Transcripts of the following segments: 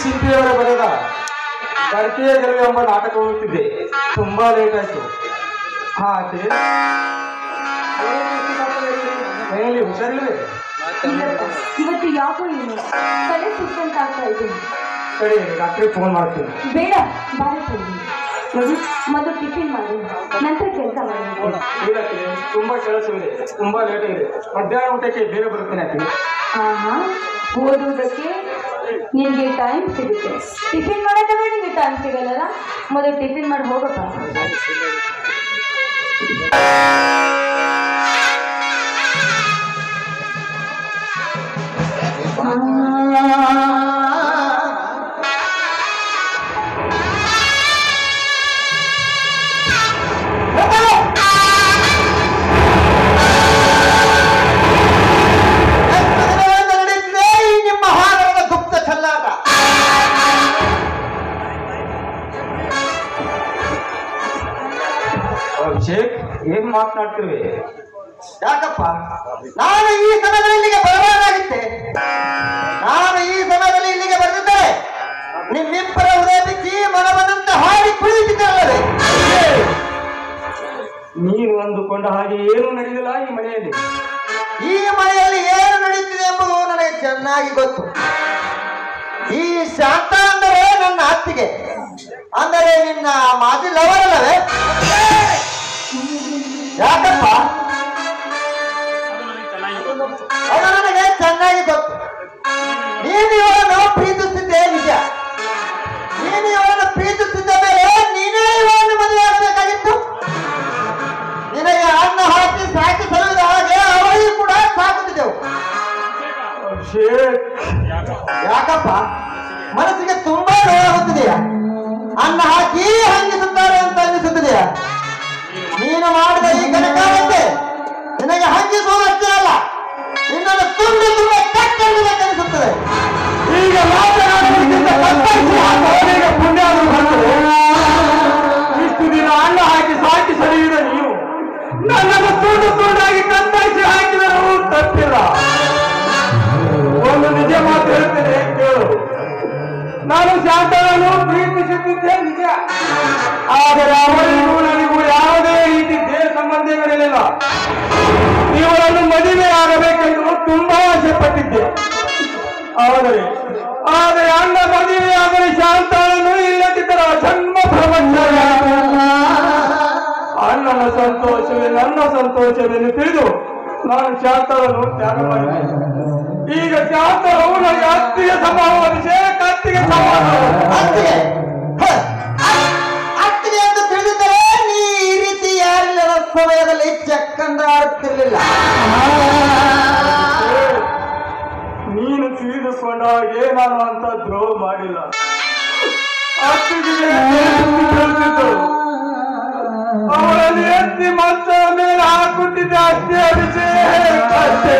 ಶಿಲ್ಪಿಯವರ ಬರೆದ ಭಾರತೀಯ ಗೆಲುವು ಎಂಬ ನಾಟಕ ಓದುತ್ತಿದ್ದೆ. ತುಂಬಾ ಲೇಟ್ ಆಯ್ತು. ಮನೆಯಲ್ಲಿ ಹುಷಾರಿಲ್ಲವೇ? ಇವತ್ತು ಯಾಕೋ ಏನು ತಲೆ ಸುತ್ತಂತ ಆಗ್ತಾ ಇದೆ. ಸರಿ, ಡಾಕ್ಟ್ರಿಗೆ ಫೋನ್ ಮಾಡ್ತೀನಿ. ಬೇಡ, ಬಾಳೆ ನೋಡಿ, ಮೊದಲು ಟಿಫಿನ್ ಮಾಡಿ ನಂತರ ಕೆಲಸ ಮಾಡಿ. ತುಂಬಾ ಕೆಲಸವಿದೆ, ತುಂಬಾ ಲೇಟ್ ಇದೆ. ಮಧ್ಯಾಹ್ನ ಊಟಕ್ಕೆ ಬೇಗ ಬರುತ್ತೇನೆ ಆಗ್ತೀನಿ. ಓದುವುದಕ್ಕೆ ನಿನಗೆ ಟೈಮ್ ಸಿಗುತ್ತೆ, ಟಿಫಿನ್ ಮಾಡೋಕೆ ನಿನಗೆ ಟೈಮ್ ಸಿಗಲ್ಲ. ಮೊದಲು ಟಿಫಿನ್ ಮಾಡಿ ಹೋಗಪ್ಪ. ಅಭಿಷೇಕ್, ಏನ್ ಮಾತನಾಡ್ತಿರ್ವಿ? ಯಾಕಪ್ಪ, ನಾನು ಈ ಸಮಯದಲ್ಲಿ ಇಲ್ಲಿಗೆ ಬರಬೇಕಾಗಿತ್ತೆ. ನಾನು ಈ ಸಮಯದಲ್ಲಿ ಇಲ್ಲಿಗೆ ಬರೆದಿದ್ದರೆ ನಿಮ್ಮಿಬ್ಬರ ಉದಯ ಬಿಚ್ಚಿ ಮನವನ್ನಂತೆ ಹಾಡಿ ಕುಳಿತಿದ್ದಲ್ಲವೇ? ನೀನು ಅಂದುಕೊಂಡ ಹಾಗೆ ಏನು ನಡೆದಿಲ್ಲ ಈ ಮನೆಯಲ್ಲಿ. ಈ ಮನೆಯಲ್ಲಿ ಏನು ನಡೆಯುತ್ತಿದೆ ಎಂಬುದು ನನಗೆ ಚೆನ್ನಾಗಿ ಗೊತ್ತು. ಈ ಶಾಂತ ಅಂದರೆ ನನ್ನ ಅತ್ತಿಗೆ, ಅಂದರೆ ನಿನ್ನ ಮಾಜಿ ಲವರ್ ಅಲ್ಲವೇ? ಯಾಕಪ್ಪ, ಅದು ನನಗೆ ಚೆನ್ನಾಗಿ ಗೊತ್ತು. ನೀನು ಇವಳನ್ನು ಪ್ರೀತಿಸುತ್ತಿದ್ದೆ ನಿಜ. ನೀನು ಇವಳನ್ನು ಪ್ರೀತಿಸುತ್ತಿದ್ದ ಮೇಲೆ ನೀನೇ ಇವಳನ್ನು ಮದುವೆ ಆಗಬೇಕಾಗಿತ್ತು. ನಿನಗೆ ಅನ್ನ ಹಾಕಿ ಸಾಕಿ ಸಲುವಿದ ಹಾಗೆ ಅವಳಿಗೂ ಕೂಡ ಸಾಕುತ್ತಿದ್ದೆವು. ಯಾಕಪ್ಪ, ಮನಸ್ಸಿಗೆ ತುಂಬಾ ನೋವಾಗುತ್ತಿದೆಯಾ? ಅನ್ನ ಹಾಕಿ ಹಂಗಿಸುತ್ತಾರೆ ಅಂತ ಅನ್ನಿಸುತ್ತಿದೆಯಾ? ನೀನು ಮಾಡಿದ ಈ ಕನಕಾರಕ್ಕೆ ನಿನಗೆ ಹಂಗಿಸುವುದಷ್ಟೇ ಅಲ್ಲ, ನಿನ್ನನ್ನು ತುಂಬಿ ತುಂಬಿ ಕಟ್ಟಬೇಕನ್ನಿಸುತ್ತದೆ. ಈಗ ಮಾತನಾಡುವುದಕ್ಕಿಂತ ಪುಣ್ಯ ಬರ್ತದೆ. ಇಷ್ಟು ದಿನ ಅನ್ನ ಹಾಕಿ ಸಾಕಿ ಸರಿಯುವ ನೀವು ನನ್ನನ್ನು ತುಂಡು ತುಂಡಾಗಿ ಕತ್ತರಿಸಿ ಹಾಕಿದರೂ ತಪ್ಪಿಲ್ಲ. ಒಂದು ನಿಜ ಮಾತು ಹೇಳ್ತೇನೆ, ಕೇಳು. ನಾನು ಶಾಂತನನ್ನು ಪ್ರೀತಿಸುತ್ತಿದ್ದೆ ನಿಜ, ಆದರೆ ಅವರಿಗೂ ನನಗೂ ಯಾವುದೇ ರೀತಿ ದೇಹ ಸಂಬಂಧಗಳಿರಲಿಲ್ಲ. ಇವರನ್ನು ಮದುವೆ ಆಗಬೇಕೆಂದು ತುಂಬಾ ಆಸೆ ಪಟ್ಟಿದ್ದೆ. ಆದರೆ ಅಣ್ಣ ಮದುವೆ ಆದರೆ ಶಾಂತನನ್ನು ಇಲ್ಲದಿದ್ದರ ಜನ್ಮ ಪ್ರಪಂಚ. ಅಣ್ಣನ ಸಂತೋಷವೇ ನನ್ನ ಸಂತೋಷವೆಂದು ತಿಳಿದು ನಾನು ಶಾಂತನನ್ನು ತ್ಯಾಗ ಮಾಡಿದೆ. ಈಗ ಶಾಂತನವು ನನಗೆ ಅತ್ತಿಗೆ ಸಮಾವೇಶ, ಕತ್ತಿಗೆ ಅತ್ತಿಗೆ ಅತ್ತಿಗೆ ಅಂತ ತಿಳಿದಿದ್ದರೆ ನೀ ಈ ರೀತಿ ಯಾರಿಲ್ಲದ ಸಮಯದಲ್ಲಿ ಚಕ್ಕಂದ ಆಡುತ್ತಿರಲಿಲ್ಲ. ನೀನು ತಿಳಿದುಕೊಂಡ ಹಾಗೆ ನಾನು ಅಂತ ದ್ರೋಹ ಮಾಡಿಲ್ಲ. ಅತ್ತಿಗೆ ಅವಳನ್ನು ಎತ್ತಿ ಮಂಚ ಮೇಲೆ ಹಾಕುತ್ತಿದ್ದೆ, ಅಷ್ಟೇ ಅಭಿಷೇಕ್, ಅಷ್ಟೇ.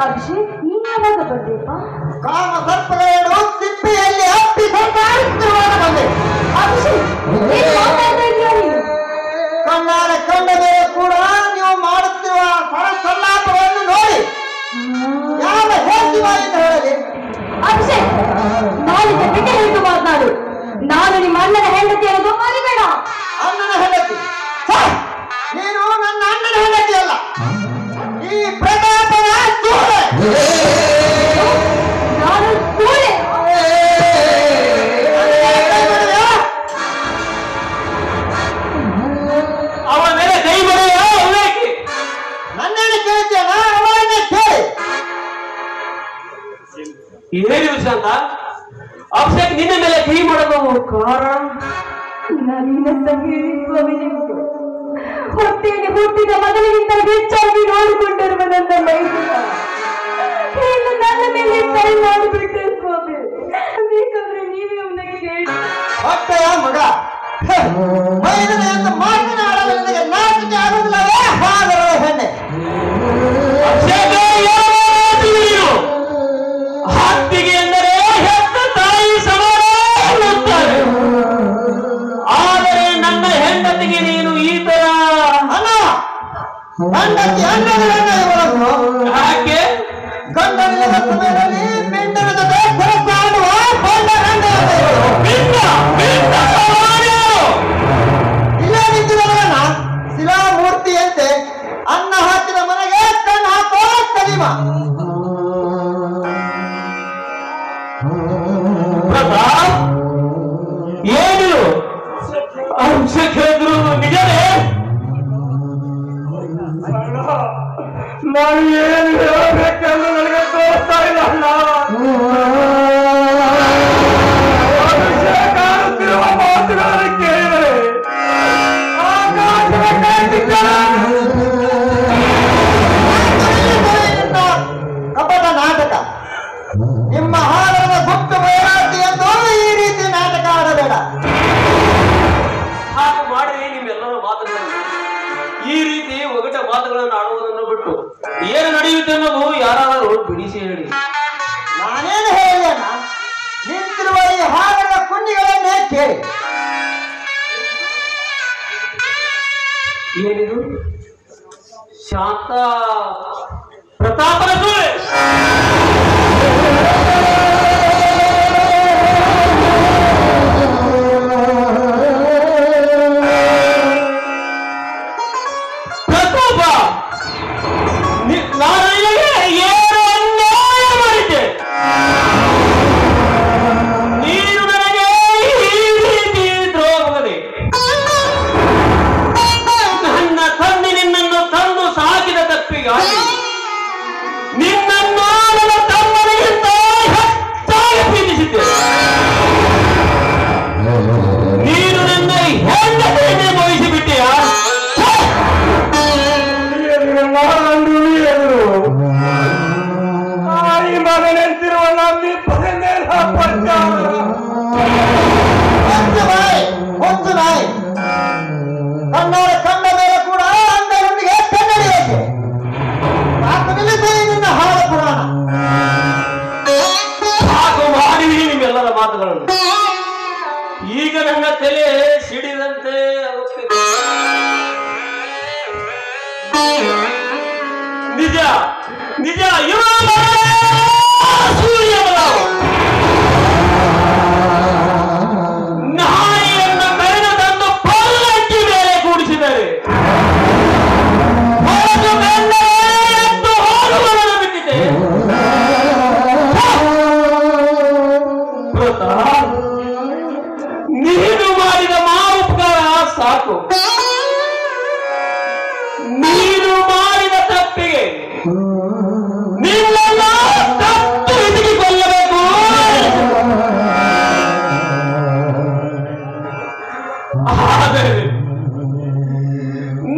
ಅಭಿಷೇಕ್, ನೀನ್ ಯಾವಾಗ ಬಂದೆಪ್ಪ? ಕಾಮ ಸರ್ಪಗಳು ತಿಪ್ಪಿಯಲ್ಲಿ ಹತ್ತಿ ಸಂಪಾದಿಸುತ್ತಿರುವಾಗ ಬಂದೆ. ಅಭಿಷೇಕ್, ಏನ್ ಮಾತಾಡ್ತಾ ಇದೀಯ ನೀನು? ಕಣ್ಣಾರೆ ಕಂಡ ಮೇಲೆ ಕೂಡ ನೀವು ಮಾಡುತ್ತಿರುವ ಸರಸಲ್ಲಾಪವನ್ನು ನೋಡಿ ಯಾವ ಹೇಳ್ತೀವಿಂದ ಹೇಳಲಿ? ಅಭಿಷೇಕ್, ನಾಲಿಗೆ ಬಿಟ್ಟು ಹೇಳಿದ್ದು ಮಾತನಾಡು. ನಾನು ನಿಮ್ಮ ಅಣ್ಣನ ಹೆಂಡತಿ ಅನ್ನೋದು ಮರಿಬೇಡ. ಅಣ್ಣನ ಹೆಂಡತಿ? ನೀನು ನನ್ನ ಅಣ್ಣನ ಹೆಂಡತಿ ಅಲ್ಲ, ಈ ಪ್ರತಾಪನ ಸೂಳೆ. ನಾನು ಸೂಳೆ? ಅವಳ ಮೇಲೆ ಕೈ ಬರೆಯ ಉಲ್ಲೇಖಿ. ನನ್ನೇನು ಕೇಳ್ತೀಯಲ್ಲ, ಅವಳನ್ನೇ ಕೇಳಿ. ಏನು ಶಾಂತ, ಅಭಿಷೇಕ್ ನಿನ್ನ ಮೇಲೆ ಕೈ ಮಾಡಲು ಕಾರಣ? ನಾನಿನ್ನ ಸಂಗೀತ ಸ್ವಾಮಿ ನಿಮಗೆ ಹೊಟ್ಟೆಯಲ್ಲಿ ಹುಟ್ಟಿದ ಮಗನಿಗಿಂತ ಹೆಚ್ಚಾಗಿ ನೋಡಿಕೊಂಡಿರುವ ನನ್ನ ಮೈದುನ ಇನ್ನು ನನ್ನ ಮೇಲೆ ಕೈ ಮಾಡಿಬಿಟ್ಟೆ ಸ್ವಾಮಿ. ಬೇಕಂದ್ರೆ ನೀವೇ ಅವನಿಗೆ ಹೇಳಿ. ಹೊಟ್ಟೆಯ ಮಗ ಮೈದನ ಅಂತ ಮಾತನಾಡಲು ನನಗೆ ನಾಚಿಕೆ ಆಗುವುದಿಲ್ಲವೇ? ಹಾಗರ ಹೆಣ್ಣೆ, ಹೆಂಡತಿ ಅಣ್ಣಗಳನ್ನ ಇವರನ್ನು ಯಾಕೆ ಗಂಡನಿಲ್ಲದ ಸಮಯದಲ್ಲಿ ಮಿಂಡನ ಜೊತೆ ಸರಸಾಡುವ ಕೊಂಡ ಗಂಡ ಇಲ್ಲೇ ನಿಂತಿದವರನ್ನ ಶಿಲಾಮೂರ್ತಿಯಂತೆ ಅನ್ನ ಹಾಕಿದ ಮನೆಗೆ ಕಣ್ಣು ಹಾಕೋ ಕದಿಮ ಪ್ರತಾಪ್ ಏನು ಅಂಶ ಕೇಳಿದ್ರು ನಿಜವೇ ನಾನು ಏನು ಹೇಳಬೇಕೆಂದು ನನಗೆ ತೋರ್ತಾ ಇಲ್ಲ ಅಣ್ಣ. ಅಭಿಷೇಕ ಆಡುತ್ತಿರುವ ಮಾತುಗಳನ್ನು ಕೇಳಿದರೆ ಆಕಾಶದ ಕಪಟ ನಾಟಕ ನಿಮ್ಮ ಹಾಲದ ಗುಪ್ತ ಬಯಲಾಟಿ ಎಂದು ಈ ರೀತಿ ನಾಟಕ ಆಡಬೇಡ. ಹಾಗೆ ಮಾಡಿ ನಿಮ್ಮೆಲ್ಲರ ಮಾತುಗಳನ್ನು ಈ ರೀತಿ ಒಗಟ ಮಾತುಗಳನ್ನು ಆಡುವುದನ್ನು ಬಿಟ್ಟು ಏನು ನಡೆಯುತ್ತೆ ಅನ್ನೋದು ಯಾರಾದರೂ ಬಿಡಿಸಿ ಹೇಳಿ. ನಾನೇನು ಹೇಳಿದೆನ ನಿಂತಿರುವ ಈ ಹಾಲದ ಕುಂಡಿಗಳನ್ನೇ ಕೇಳಿ. ಏನಿದು ಶಾಂತ ಪ್ರತಾಪನ ಸುಳ್ಳೆ ಪ್ರತಾಪ ನಾನು ಏನು ಅನ್ಯಾಯ ಮಾಡಿದ್ದೆ ನೀನು ನನಗೆ ಈ ರೀತಿ ದ್ರೋಹ ಮಾಡಿ ನನ್ನ ತಂದೆ ನಿನ್ನನ್ನು ತಂದು ಸಾಕಿದ ತಪ್ಪಿಗಾಗಿ ನಿನ್ನನ್ನು ನನ್ನ ತಮ್ಮನಿಗಿಂತ ಹೆಚ್ಚಾಗಿ ಪ್ರೀತಿಸಿದ್ದೆ. ನೀನು ನನ್ನ ಹೆಂಡತಿಯನ್ನೇ ವಹಿಸಿಬಿಟ್ಟೆಯಾ? ತಾಯಿ ಮಗನೆಂತಿರುವ ನಮ್ಮಿಬ್ಬರ ಮೇಲೆ ಹೊತ್ತು ನಾಯಿ ಕಣ್ಣಾರ ಕಂಡ ಮೇಲೆ ಕೂಡ ಅಂಗಡಿಗೆ ಕನ್ನಡಿಯಕ್ಕೆ ಮಾತು ನಿಲ್ಲಿಸಿ ನಿನ್ನ ಹಾಳ ಪುರಾಣ. ಸಾಕು ಮಾಡಿ ನಿಮ್ಮೆಲ್ಲರ ಮಾತುಗಳನ್ನು. ಈಗ ನನ್ನ ತಲೆ ಸಿಡಿದಂತೆ ಆಗುತ್ತಿದೆ. ನಿಜ ನಿಜ ಸೂರ್ಯವಲ ನಾಯಿಯನ್ನು ಬೆಳೆದ ತಂದು ಪಲ್ಲಕ್ಕಿ ಮೇಲೆ ಕೂಡಿಸಿದರೆ ಹೊರದು ಬೆಂದರೆ ಎದ್ದು ಹೋಗುವುದನ್ನು ಬಿಟ್ಟಿದೆ. ಪ್ರತಾಪ್, ನೀನು ಮಾಡಿದ ಉಪಕಾರ ಸಾಕು. ನೀನು ಮಾಡಿದ ತಪ್ಪಿಗೆ ನಿನ್ನನ್ನು ತಪ್ಪು ಹಿಡಿದುಕೊಳ್ಳಬೇಕು. ಆದರೆ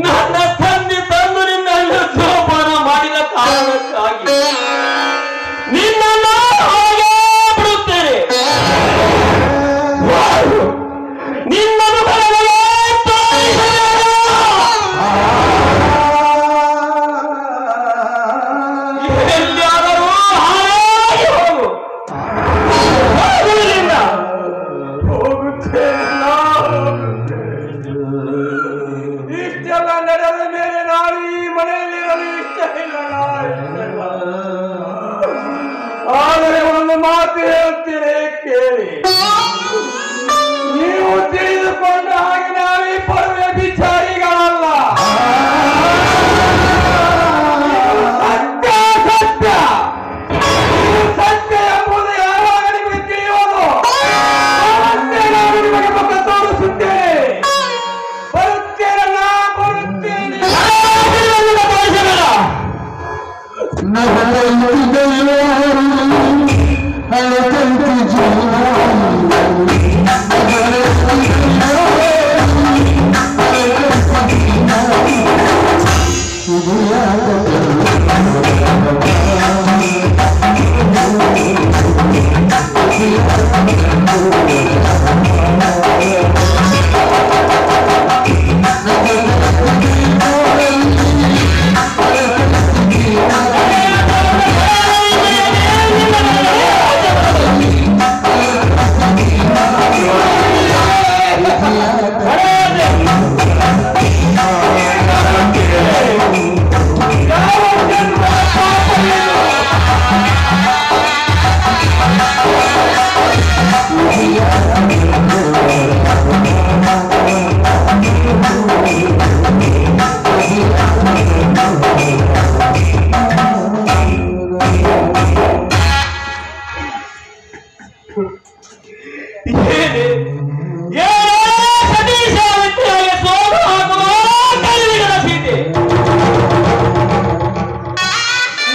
ನನ್ನ ತಂದೆ ತಂದು ನಿನ್ನನ್ನು ಜೋಪಾನ ಮಾಡಿದ ಕಾರಣಕ್ಕಾಗಿ ನಿನ್ನನ್ನು ಹಾಗೆ ಬಿಡುತ್ತೇನೆ. ನಿನ್ನನ್ನು ಬರಲೇ ಎಲ್ಲಿಯಾದರೂ ಹಾಳಾಗಿ ಹೋಗು. ಹೋಗುವುದಿಲ್ಲ. ಇಷ್ಟೆಲ್ಲ ನಡೆದ ಮೇಲೆ ನಾನು ಈ ಮನೆಯಲ್ಲಿ ಇರಲು ಇಷ್ಟ ಇಲ್ಲ. ಆದರೆ ಒಂದು ಮಾತು ಹೇಳ್ತೀನಿ ಕೇಳಿ. ನೀವು ತಿಳಿದುಕೊಂಡ ಹಾಗೆ ನಾವೀ ಪರ್ವೆ ವಿಚಾರಿಗಳಲ್ಲ. ಸತ್ಯ ಸತ್ಯ ಸತ್ಯ ಎಂಬುದು ಯಾವಾಗ ನಿಮಗೆ ತಿಳಿಯೋದು ಅವತ್ತೇ ನಾನು ನಿಮಗೆ ಮುಖ ತೋರಿಸುತ್ತೇನೆ. ಬರುತ್ತೇನೆ ನಾ ಬರುತ್ತೇನೆ. ನಗರ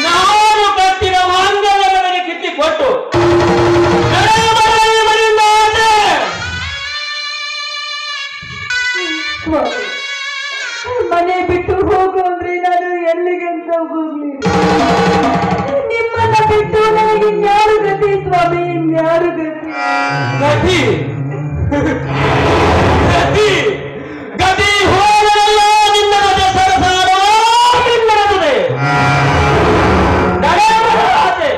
ನಾನು ಕಟ್ಟಿದ ಮಾಂಗಲ್ಯ ನನಗೆ ಕಿತ್ತಿಕೊಟ್ಟು ಮನೆ ಬಿಟ್ಟು ಹೋಗು ಅಂದ್ರೆ ನಾನು ಎಲ್ಲಿಗಂತ ಹೋಗ್ಲಿ? ನಿಮ್ಮನ್ನ ಬಿಟ್ಟು ನನಗೆ ಇನ್ಯಾರು ಗತಿ ಸ್ವಾಮಿ, ಇನ್ಯಾರು ಗತಿ? ಗತಿ ಗತಿ ಗತಿ ಹೋಗಲ್ಲ. ನಿನ್ನ ಮಧ್ಯೆ ಸರಸಾರ ನಿನ್ನದೇ ನಡೆಯಬಾರದೆ.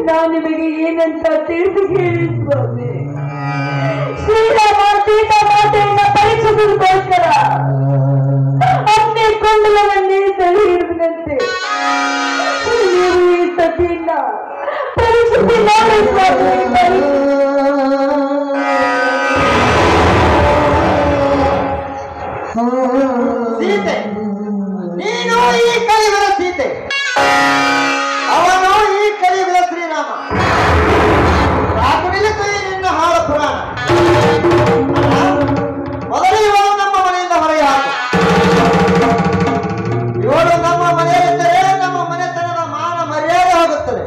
ನಾನು ನಿಮಗೆ ಏನಂತ ತಿಳಿದು ಹೇಳಿ ಸ್ವಾಮಿ? ಶ್ರೀರಾಮ ಸೀತಾ ಮಾತೆಯನ್ನ ಪರೀಕ್ಷಿಸೋದಕ್ಕೋಸ್ಕರ ಅನ್ನೇ ಕೊಂಡಲವನ್ನೇ ಸರಿ ಹಿಡಿದಂತೆ ನೀವು ಈ ಸತಿಯನ್ನ ಪರೀಕ್ಷಿಸಿ ನೋಡಿ ಸ್ವಾಮಿ. ಸೀತೆ, ನೀನು ಈ ಕಲಿಯುಗದ ಸೀತೆ, ಅವನು ಈ ಕಲಿಯುಗದ ಶ್ರೀರಾಮ. ಸಾಕು ನಿಲ್ಲಿಸು ಈ ನಿನ್ನ ಹಾಳ ಪುರಾಣ. ಮೊದಲು ಇವನು ನಮ್ಮ ಮನೆಯಿಂದ ಹೊರಗೆ ಹಾಕು. ಇವಳು ನಮ್ಮ ಮನೆಯಲ್ಲಿದ್ದರೆ ನಮ್ಮ ಮನೆತನದ ಮಾನ ಮರ್ಯಾದೆ ಹೋಗುತ್ತದೆ.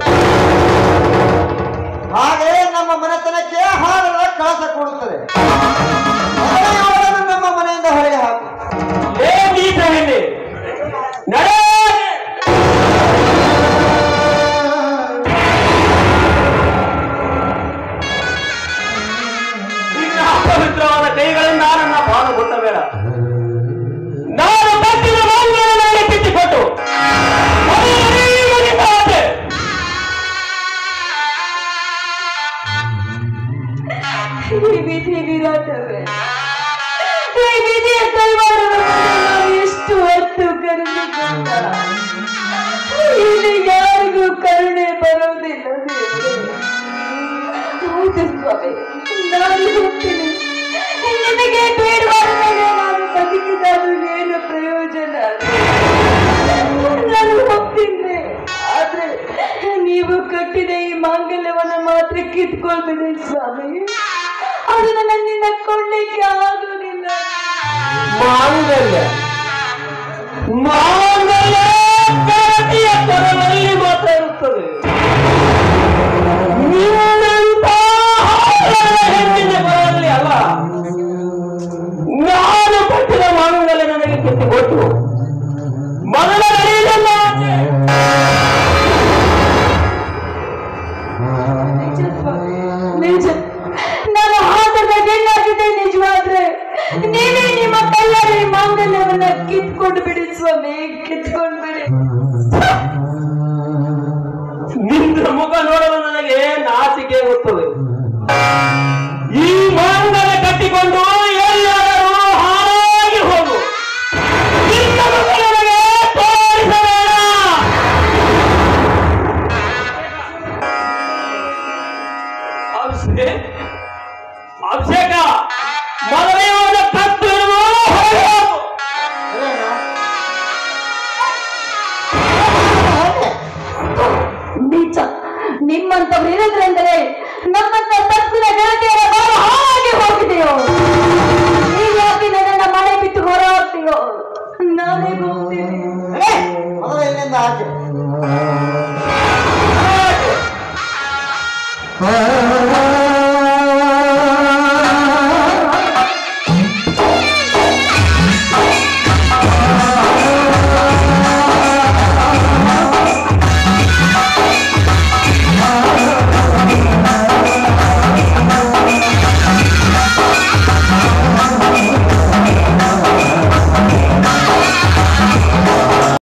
ಹಾಗೆ ನಮ್ಮ ಮನೆತನಕ್ಕೆ ಹಾರದ ಕಳಸ ಕೊಡುತ್ತದೆ. ಮೊದಲು ಇವಳನ್ನು ನಮ್ಮ ಮನೆಯಿಂದ ಹೊರಗೆ ಹಾಕು. ಪವಿತ್ರವಾದ ಕೈಗಳಿಂದ ನನ್ನ ಪಾಲು ಕೊಟ್ಟಬೇಡ. ನಾನು ಕಟ್ಟಿದ ಮಾಂಗಲ್ಯ ನನಗೆ ಕಿತ್ತಿಕೊಟ್ಟು ಈ ವಿಧಿ ವಿರಾಟವೇ, ಈ ವಿಧಿಯ ಕೈವಾಡವನ್ನು ನಾವು ಎಷ್ಟು ಹೊತ್ತು ಕರೆದುಕೊಂಡ ಇಲ್ಲಿ ಯಾರಿಗೂ ಕರುಣೆ ಬರುವುದಿಲ್ಲ. ಹೌದು ಸ್ವಾಮಿ, ನಾನು ಹೋಗ್ತೀನಿ. ನಿನಗೆ ಬೇಡವಾದ ಮೇಲೆ ನಾನು ಬದುಕಿದಾದ್ರೂ ಏನು ಪ್ರಯೋಜನ? ನಾನು ಹೋಗ್ತೀನಿ. ಆದ್ರೆ ನೀವು ಕಟ್ಟಿದ ಈ ಮಾಂಗಲ್ಯವನ್ನು ಮಾತ್ರ ಕಿತ್ಕೊಳ್ಬೇಡಿ ಸ್ವಾಮಿ. ಅದನ್ನ ನನ್ನಿಂದ ಕೊಳ್ಳಿಕ್ಕೆ ಆಗುವುದಿಲ್ಲ. ಮಾಂಗಲ್ಯ ಮಾಂಗಲ್ಯ ಗತಿಯ ಕೊರಳಲ್ಲಿ ಮಾತ್ರ ಇರುತ್ತದೆ. ನಿನ್ನಂತ ಹೆಣ್ಣಿನ ಕೊರಳಲ್ಲಿ ಅಲ್ಲ. ನಾನು ಕಟ್ಟಿದ ಮಾಂಗಲ್ಯ ನನಗೆ ಕಿತ್ತಿಕೊಟ್ಟು ಮೊದಲ ನಿಜ, ನಾನು ಹಾಕದ ಗಂಡಾಗಿದೆ ನಿಜವಾದ್ರೆ ನೀವೇ ನಿಮ್ಮ ಕೈಯಲ್ಲಿ ಮಾಂಗಲ್ಯವನ್ನ ಕಿತ್ಕೊಂಡು ಬಿಡಿ ಸ್ವಾಮಿ, ಕಿತ್ಕೊಂಡು ಬಿಡಿ. ನಿನ್ನ ಮುಖ ನೋಡಲು ನನಗೆ ನಾಚಿಕೆ ಬರುತ್ತದೆ. ಈ ಮಾಂಗಲ್ಯ ಕಟ್ಟಿಕೊಂಡು ಎಲ್ಲರೂ ಹಾಗೆ ಹೋಗು. ನಿನ್ನ ಮುಖ ನನಗೆ ತೋರಿಸಬೇಡ. ಅಭಿಷೇಕ ಮೊದಲೇ ಕತ್ತು ನೀಚ, ನಿಮ್ಮಂತವ್ರು ಇರೋದ್ರೆಂದರೆ ನಮ್ಮಂತ ತಪ್ಪಿನ ಗೆಳತಿಯರ ಬಾಳ ಹಾಗೆ ಹೋಗಿದೆಯೋ? ನೀವು ಯಾಕೆ ನನ್ನ ಮನೆ ಬಿಟ್ಟು ಹೊರ ಹೋಗ್ತೀಯೋ? ನಾನೇ ಹೋಗ್ತೀನಿ. ಮೊದಲು ಇಲ್ಲಿಂದ ಆಚೆ.